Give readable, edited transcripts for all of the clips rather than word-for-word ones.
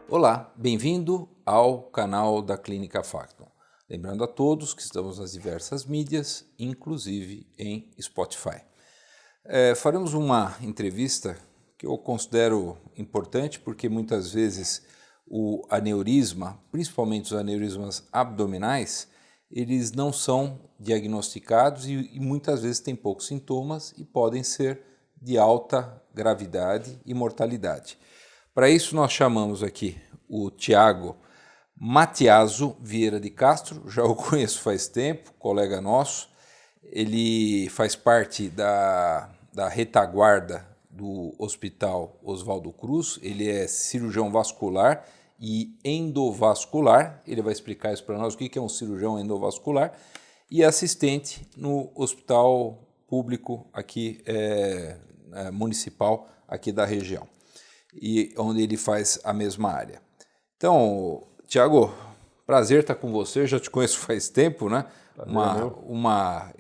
Olá, bem-vindo ao canal da Clínica Facton. Lembrando a todos que estamos nas diversas mídias, inclusive em Spotify. Faremos uma entrevista que eu considero importante porque muitas vezes o aneurisma, principalmente os aneurismas abdominais, eles não são diagnosticados e muitas vezes têm poucos sintomas e podem ser de alta gravidade e mortalidade. Para isso nós chamamos aqui o Tiago Matiaso Vieira de Castro, já o conheço faz tempo, colega nosso. Ele faz parte da retaguarda do Hospital Oswaldo Cruz, ele é cirurgião vascular e endovascular, ele vai explicar isso para nós, o que é um cirurgião endovascular, e assistente no hospital público aqui, municipal aqui da região, e onde ele faz a mesma área. Então, Tiago, prazer estar com você, já te conheço faz tempo, né?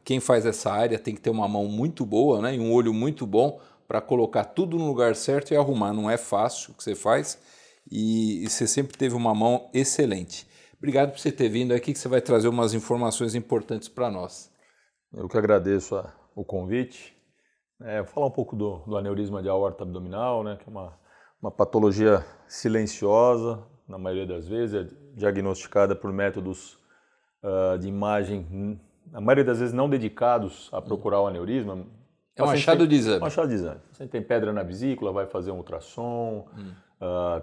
Quem faz essa área tem que ter uma mão muito boa, né? E um olho muito bom para colocar tudo no lugar certo e arrumar. Não é fácil o que você faz e você sempre teve uma mão excelente. Obrigado por você ter vindo aqui, que você vai trazer umas informações importantes para nós. Eu que agradeço o convite. Vou falar um pouco do aneurisma de aorta abdominal, né? Que é uma patologia silenciosa, na maioria das vezes, é diagnosticada por métodos de imagem, na maioria das vezes não dedicados a procurar o aneurisma. É um achado de exame. Um achado de exame. Você tem pedra na vesícula, vai fazer um ultrassom,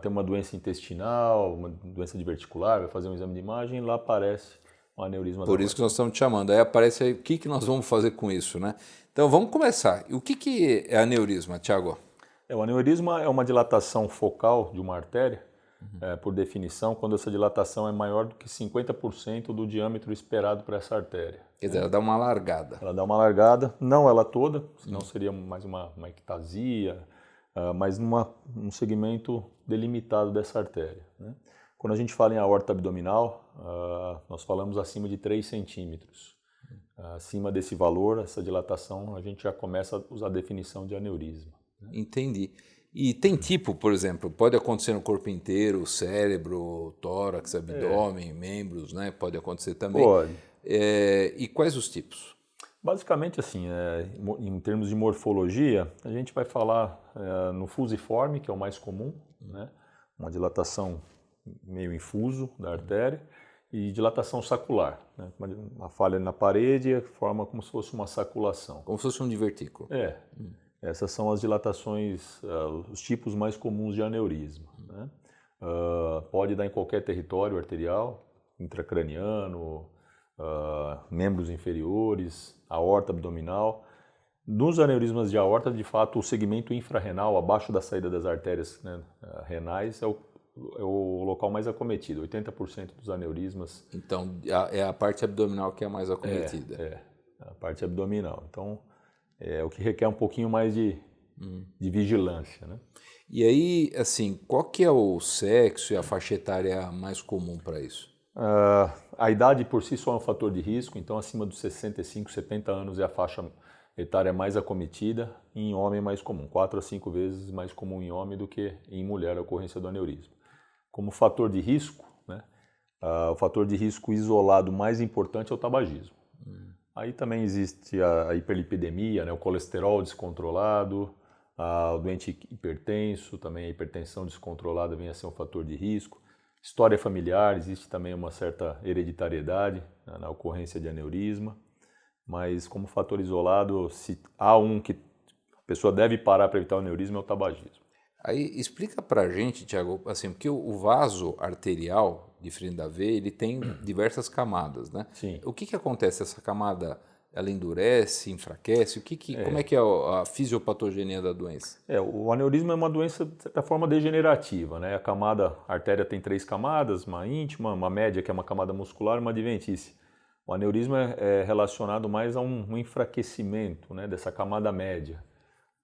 tem uma doença intestinal, uma doença diverticular, vai fazer um exame de imagem e lá aparece um aneurisma. Por isso que nós estamos te chamando. Aí aparece aí o que nós vamos fazer com isso, né? Então vamos começar. O que é aneurisma, Tiago? O aneurisma é uma dilatação focal de uma artéria, por definição, quando essa dilatação é maior do que 50% do diâmetro esperado para essa artéria. Quer dizer, ela dá uma largada. Ela dá uma largada, não ela toda, senão seria mais uma ectasia, mas num segmento delimitado dessa artéria, né? Quando a gente fala em aorta abdominal, nós falamos acima de 3 centímetros. Acima desse valor, essa dilatação, a gente já começa a usar a definição de aneurisma. Entendi. E tem tipo, por exemplo, pode acontecer no corpo inteiro, cérebro, tórax, abdômen, membros, né? Pode acontecer também. Pode. E quais os tipos? Basicamente assim, em termos de morfologia, a gente vai falar no fusiforme, que é o mais comum, né? Uma dilatação meio em fuso da artéria, e dilatação sacular, né? Uma falha na parede forma como se fosse uma saculação. Como se fosse um divertículo. Essas são as dilatações, os tipos mais comuns de aneurisma, né? Pode dar em qualquer território arterial, intracraniano, membros inferiores, aorta abdominal. Nos aneurismas de aorta, de fato, o segmento infrarrenal, abaixo da saída das artérias, né, renais, é o local mais acometido. 80% dos aneurismas... Então, é a parte abdominal que é a mais acometida. A parte abdominal. Então, é o que requer um pouquinho mais de vigilância, né? E aí, assim, qual que é o sexo e a faixa etária mais comum para isso? A idade por si só é um fator de risco, então acima dos 65, 70 anos é a faixa etária mais acometida, e em homem é mais comum, 4 a 5 vezes mais comum em homem do que em mulher a ocorrência do aneurisma. Como fator de risco, né, o fator de risco isolado mais importante é o tabagismo. Aí também existe a hiperlipidemia, né, o colesterol descontrolado, o doente hipertenso, também a hipertensão descontrolada vem a ser um fator de risco. História familiar, existe também uma certa hereditariedade na ocorrência de aneurisma, mas como fator isolado, se há um que a pessoa deve parar para evitar o aneurisma, é o tabagismo. Aí explica pra gente, Tiago, assim, porque o vaso arterial, diferente da veia, ele tem diversas camadas, né? Sim. O que acontece? Essa camada, ela endurece, enfraquece? Como é que é a fisiopatogenia da doença? O aneurisma é uma doença, de certa forma, degenerativa, né? A artéria tem 3 camadas, uma íntima, uma média, que é uma camada muscular, e uma adventícia. O aneurisma é relacionado mais a um enfraquecimento, né, dessa camada média.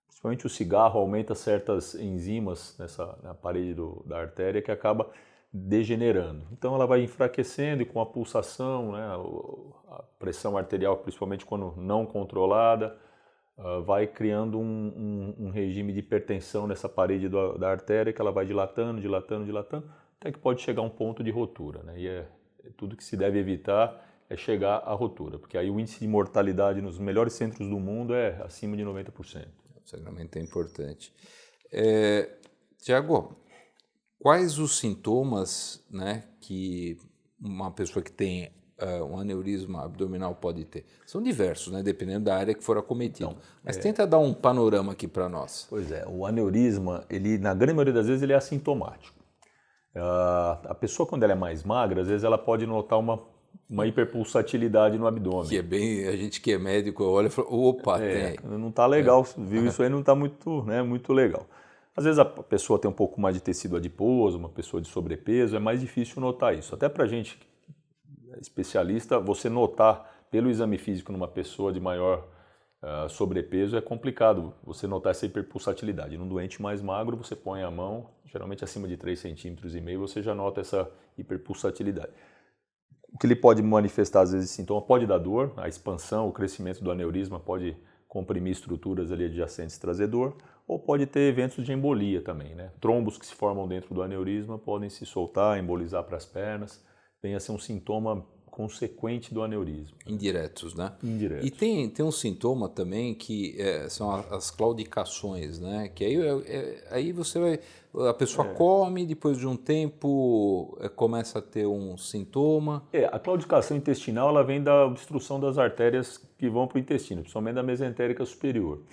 Principalmente o cigarro aumenta certas enzimas na parede da artéria que acaba degenerando. Então ela vai enfraquecendo e com a pulsação, né, a pressão arterial, principalmente quando não controlada, vai criando um regime de hipertensão nessa parede da artéria que ela vai dilatando, dilatando, dilatando, até que pode chegar a um ponto de rotura, né? E tudo que se deve evitar é chegar à rotura, porque aí o índice de mortalidade nos melhores centros do mundo é acima de 90%. O sangramento é importante. Tiago, quais os sintomas, né, que uma pessoa que tem um aneurisma abdominal pode ter? São diversos, né, dependendo da área que for acometido. Então, mas tenta dar um panorama aqui para nós. Pois é, o aneurisma, ele, na grande maioria das vezes, ele é assintomático. A pessoa, quando ela é mais magra, às vezes ela pode notar uma hiperpulsatilidade no abdômen. Que é bem, a gente que é médico olha e fala, opa, tem. Não está legal, viu? Isso aí não está muito, né, muito legal. Às vezes a pessoa tem um pouco mais de tecido adiposo, uma pessoa de sobrepeso, é mais difícil notar isso. Até para a gente, especialista, você notar pelo exame físico numa pessoa de maior sobrepeso é complicado você notar essa hiperpulsatilidade. Num doente mais magro, você põe a mão, geralmente acima de 3,5 cm, você já nota essa hiperpulsatilidade. O que ele pode manifestar, às vezes, sintoma pode dar dor, a expansão, o crescimento do aneurisma pode comprimir estruturas ali adjacentes e trazer dor, ou pode ter eventos de embolia também, né? Trombos que se formam dentro do aneurisma podem se soltar, embolizar para as pernas, vem a ser um sintoma consequente do aneurisma. Indiretos, né? Indiretos. E tem um sintoma também que são as claudicações, né? Que aí você vai, a pessoa come, depois de um tempo começa a ter um sintoma. A claudicação intestinal ela vem da obstrução das artérias que vão para o intestino, principalmente da mesentérica superior.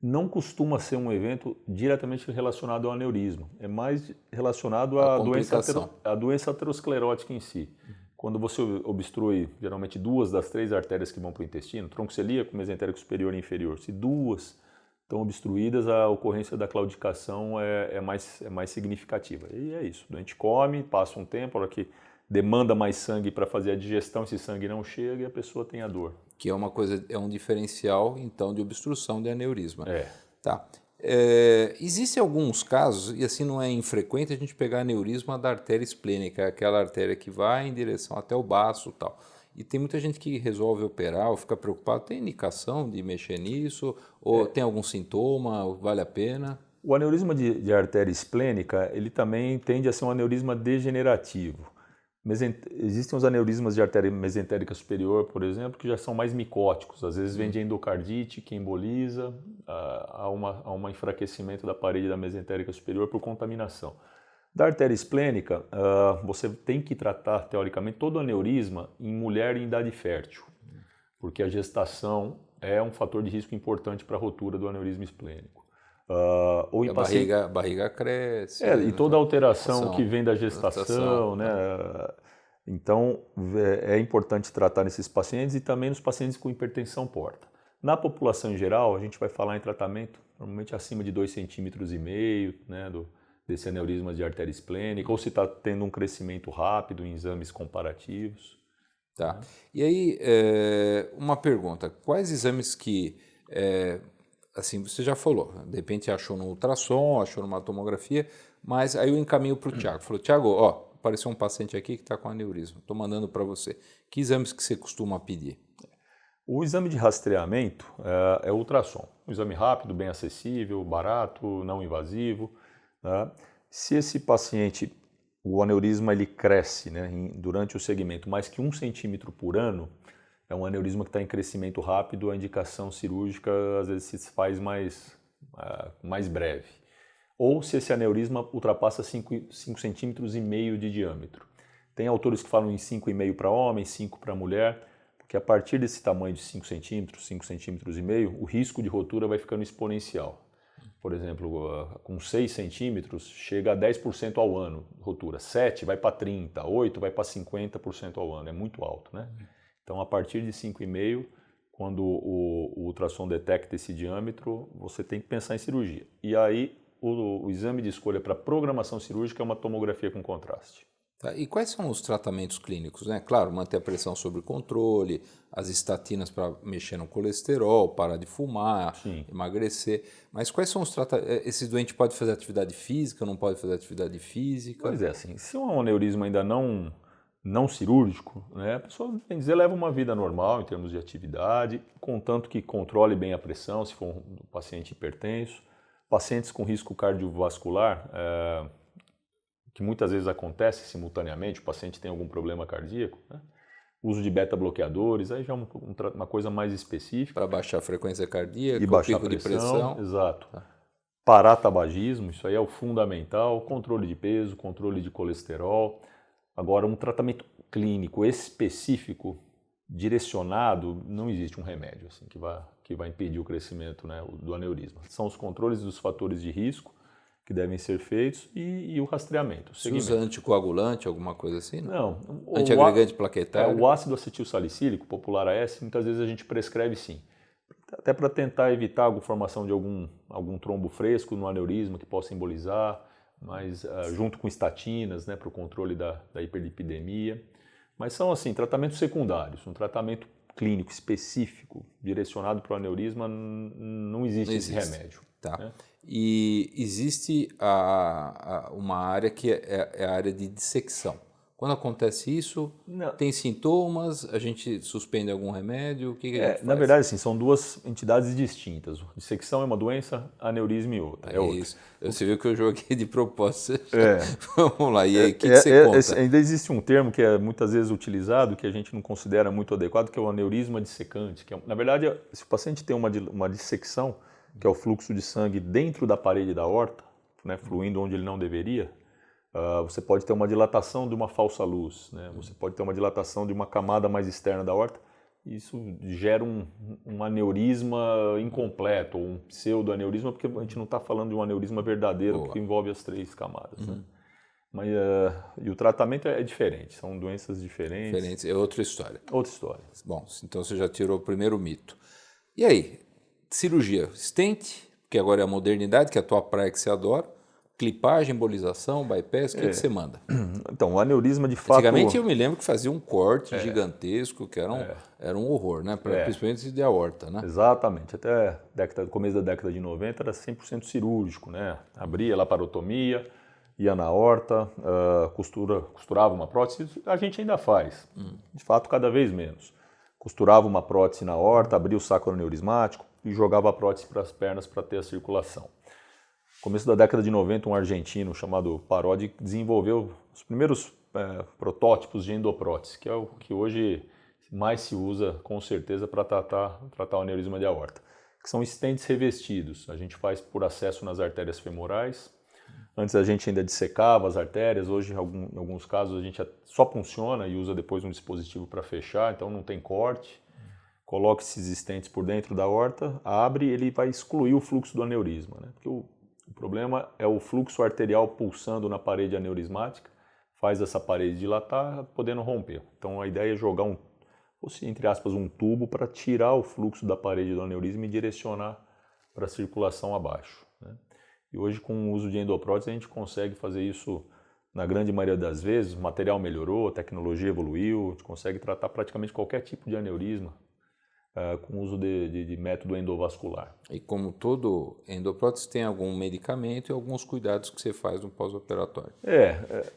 Não costuma ser um evento diretamente relacionado ao aneurisma, é mais relacionado à doença aterosclerótica em si. Quando você obstrui, geralmente, 2 das 3 artérias que vão para o intestino, tronco celíaco, mesentérico superior e inferior, se 2 estão obstruídas, a ocorrência da claudicação é mais significativa. E é isso, o doente come, passa um tempo, a hora que demanda mais sangue para fazer a digestão, esse sangue não chega e a pessoa tem a dor. Que é uma coisa, é um diferencial, então, de obstrução de aneurisma. Tá. Existem alguns casos, e assim não é infrequente, a gente pegar aneurisma da artéria esplênica, aquela artéria que vai em direção até o baço e tal. E tem muita gente que resolve operar ou fica preocupado. Tem indicação de mexer nisso? Ou tem algum sintoma? Vale a pena? O aneurisma de artéria esplênica, ele também tende a ser um aneurisma degenerativo. Existem os aneurismas de artéria mesentérica superior, por exemplo, que já são mais micóticos. Às vezes vem de endocardite, que emboliza, há um enfraquecimento da parede da mesentérica superior por contaminação. Da artéria esplênica, você tem que tratar, teoricamente, todo aneurisma em mulher em idade fértil, porque a gestação é um fator de risco importante para a rotura do aneurisma esplênico. Ou em barriga cresce. E toda alteração que vem da gestação, né? Então, é importante tratar nesses pacientes e também nos pacientes com hipertensão porta. Na população em geral, a gente vai falar em tratamento normalmente acima de 2,5 cm, né, desse aneurisma de artéria esplênica, ou se está tendo um crescimento rápido em exames comparativos. Tá. E aí, uma pergunta, quais exames que... assim, você já falou, de repente achou no ultrassom, achou numa tomografia, mas aí eu encaminho para o Tiago. Falou, Tiago, apareceu um paciente aqui que está com aneurisma, estou mandando para você. Que exames que você costuma pedir? O exame de rastreamento é o ultrassom. Um exame rápido, bem acessível, barato, não invasivo. Né? Se esse paciente, o aneurisma ele cresce, né, durante o segmento mais que 1 centímetro por ano, é um aneurisma que está em crescimento rápido, a indicação cirúrgica às vezes se faz mais breve. Ou se esse aneurisma ultrapassa 5,5 centímetros de diâmetro. Tem autores que falam em 5,5 para homem, 5 para mulher, porque a partir desse tamanho de 5 centímetros, 5,5 centímetros, o risco de rotura vai ficando exponencial. Por exemplo, com 6 centímetros chega a 10% ao ano de rotura, 7 vai para 30%, 8 vai para 50% ao ano, é muito alto, né? Então, a partir de 5,5, quando o ultrassom detecta esse diâmetro, você tem que pensar em cirurgia. E aí, o exame de escolha para programação cirúrgica é uma tomografia com contraste. Tá? E quais são os tratamentos clínicos, né? Claro, manter a pressão sob controle, as estatinas para mexer no colesterol, parar de fumar, Sim. emagrecer. Mas quais são os tratamentos? Esse doente pode fazer atividade física, não pode fazer atividade física? Pois é, assim, se é um aneurisma ainda não cirúrgico, né, a pessoa, bem dizer, leva uma vida normal em termos de atividade, contanto que controle bem a pressão, se for um paciente hipertenso. Pacientes com risco cardiovascular, que muitas vezes acontece simultaneamente, o paciente tem algum problema cardíaco, né? Uso de beta-bloqueadores, aí já é uma coisa mais específica. Para baixar a frequência cardíaca, E baixar o pico a de pressão. exato. Parar tabagismo, isso aí é o fundamental, controle de peso, controle de colesterol. Agora, um tratamento clínico específico, direcionado, não existe um remédio assim, que vai impedir o crescimento, né, do aneurisma. São os controles dos fatores de risco que devem ser feitos e o rastreamento. Se usa anticoagulante, alguma coisa assim? Não. Antiagregante plaquetário? O ácido acetilsalicílico, popular AS, muitas vezes a gente prescreve sim. Até para tentar evitar a formação de algum trombo fresco no aneurisma que possa embolizar, mas junto com estatinas, né, para o controle da hiperlipidemia. Mas são assim, tratamentos secundários. Um tratamento clínico específico direcionado para o aneurisma não existe esse remédio. Tá. Né? E existe uma área que é a área de dissecção. Quando acontece isso, tem sintomas, a gente suspende algum remédio, o que a gente faz? Na verdade, assim, são duas entidades distintas. Dissecção é uma doença, aneurisma é outra. Isso. Você viu que eu joguei de propósito. Vamos lá, e aí, o que você conta? Ainda existe um termo que é muitas vezes utilizado, que a gente não considera muito adequado, que é o aneurisma dissecante. Que na verdade, se o paciente tem uma dissecção, que é o fluxo de sangue dentro da parede da aorta, né, fluindo onde ele não deveria, você pode ter uma dilatação de uma falsa luz, né? Você pode ter uma dilatação de uma camada mais externa da aorta, e isso gera um aneurisma incompleto, ou um pseudoaneurisma, porque a gente não está falando de um aneurisma verdadeiro que envolve as 3 camadas. Né? Mas, e o tratamento é diferente, são doenças diferentes. É outra história. Outra história. Bom, então você já tirou o primeiro mito. E aí, cirurgia, stent, que agora é a modernidade, que é a tua praia que você adora, clipagem, embolização, bypass, o que você manda? Então, o aneurisma de fato... Antigamente eu me lembro que fazia um corte gigantesco, que era um horror, né? Principalmente de aorta, né? Exatamente. Até começo da década de 90 era 100% cirúrgico, né? Abria laparotomia, ia na aorta, costurava uma prótese, a gente ainda faz, de fato cada vez menos. Costurava uma prótese na aorta, abria o sacro aneurismático e jogava a prótese para as pernas para ter a circulação. Começo da década de 90, um argentino chamado Parodi desenvolveu os primeiros protótipos de endoprótese, que é o que hoje mais se usa, com certeza, para tratar o aneurisma de aorta, que são stents revestidos. A gente faz por acesso nas artérias femorais. Antes a gente ainda dissecava as artérias, hoje em alguns casos a gente só punciona e usa depois um dispositivo para fechar, então não tem corte. Coloca esses stents por dentro da aorta, abre e ele vai excluir o fluxo do aneurisma, né? Porque o problema é o fluxo arterial pulsando na parede aneurismática, faz essa parede dilatar, podendo romper. Então a ideia é jogar entre aspas, um tubo para tirar o fluxo da parede do aneurisma e direcionar para a circulação abaixo. Né? E hoje, com o uso de endoprótese, a gente consegue fazer isso na grande maioria das vezes. O material melhorou, a tecnologia evoluiu, a gente consegue tratar praticamente qualquer tipo de aneurisma com o uso de método endovascular. E como todo endoprótese tem algum medicamento e alguns cuidados que você faz no pós-operatório.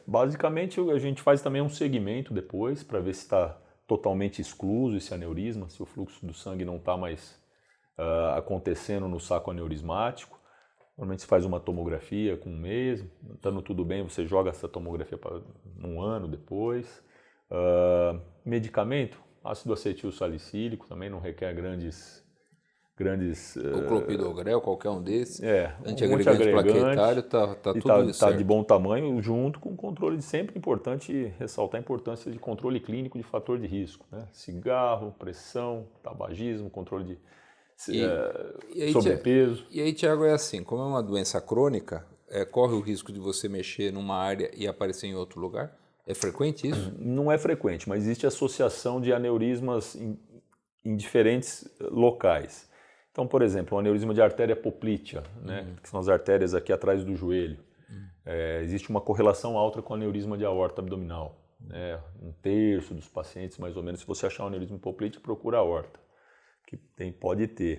Basicamente a gente faz também um segmento depois para ver se está totalmente excluso esse aneurisma, se o fluxo do sangue não está mais acontecendo no saco aneurismático. Normalmente se faz uma tomografia com um mês, estando tudo bem, você joga essa tomografia para um ano depois. Medicamento, ácido acetilsalicílico, também não requer grandes o clopidogrel, qualquer um desses. Antiagregante plaquetário, tá tudo certo. Está de bom tamanho, junto com o controle. Sempre importante ressaltar a importância de controle clínico de fator de risco. Né? Cigarro, pressão, tabagismo, controle de sobrepeso. E aí, Tiago, é assim, como é uma doença crônica, corre o risco de você mexer numa área e aparecer em outro lugar? É frequente isso? Não é frequente, mas existe associação de aneurismas em diferentes locais. Então, por exemplo, o aneurisma de artéria poplítea, né, que são as artérias aqui atrás do joelho. existe uma correlação alta com aneurisma de aorta abdominal. Né? 1/3 dos pacientes, mais ou menos, se você achar um aneurisma hipoplítico, procura a aorta, que pode ter.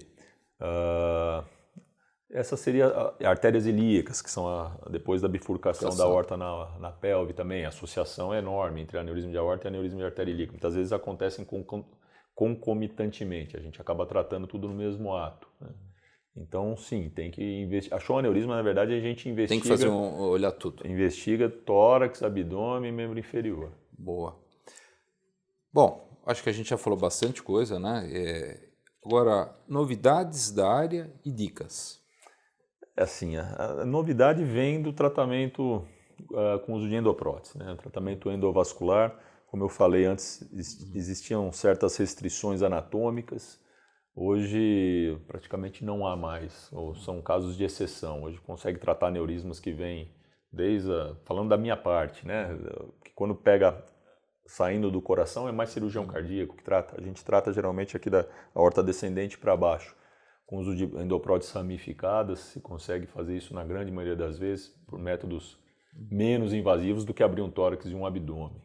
Essa seria artérias ilíacas, que são depois da bifurcação da aorta na pelve também. A associação é enorme entre aneurisma de aorta e aneurisma de artéria ilíaca. Muitas vezes acontecem concomitantemente, a gente acaba tratando tudo no mesmo ato. Né? Então, sim, tem que investigar. Achou um aneurisma, na verdade, a gente investiga... Tem que fazer olhar tudo. Investiga tórax, abdômen e membro inferior. Boa. Bom, acho que a gente já falou bastante coisa, né? Agora, novidades da área e dicas. Assim, a novidade vem do tratamento com uso de endoprótese, né? O tratamento endovascular, como eu falei antes, existiam certas restrições anatômicas. Hoje praticamente não há mais, ou são casos de exceção. Hoje consegue tratar aneurismas que vêm falando da minha parte, né? Que quando pega saindo do coração é mais cirurgião cardíaco que trata. A gente trata geralmente aqui da aorta descendente para baixo. Com o uso de endopróteses ramificadas, se consegue fazer isso na grande maioria das vezes por métodos menos invasivos do que abrir um tórax e um abdômen.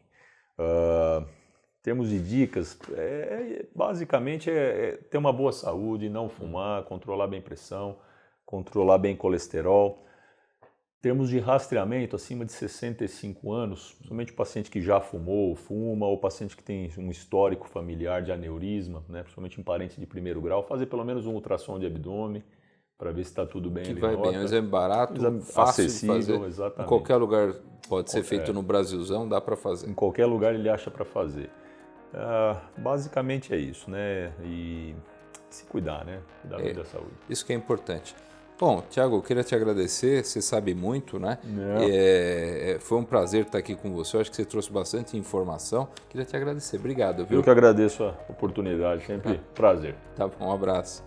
Em termos de dicas, basicamente ter uma boa saúde, não fumar, controlar bem pressão, controlar bem colesterol. Em termos de rastreamento, acima de 65 anos, principalmente o paciente que já fumou, fuma, ou paciente que tem um histórico familiar de aneurisma, né, principalmente em parentes de primeiro grau, fazer pelo menos um ultrassom de abdômen para ver se está tudo bem. Que vai bem, é um exame barato, fácil de fazer. Exatamente. Em qualquer lugar pode ser feito no Brasilzão, dá para fazer. Em qualquer lugar ele acha para fazer. Basicamente é isso, né? E se cuidar, né? Cuidar bem da saúde. Isso que é importante. Bom, Thiago, eu queria te agradecer, você sabe muito, né? Foi um prazer estar aqui com você, eu acho que você trouxe bastante informação. Queria te agradecer, obrigado, viu? Eu que agradeço a oportunidade, sempre prazer. Tá bom, um abraço.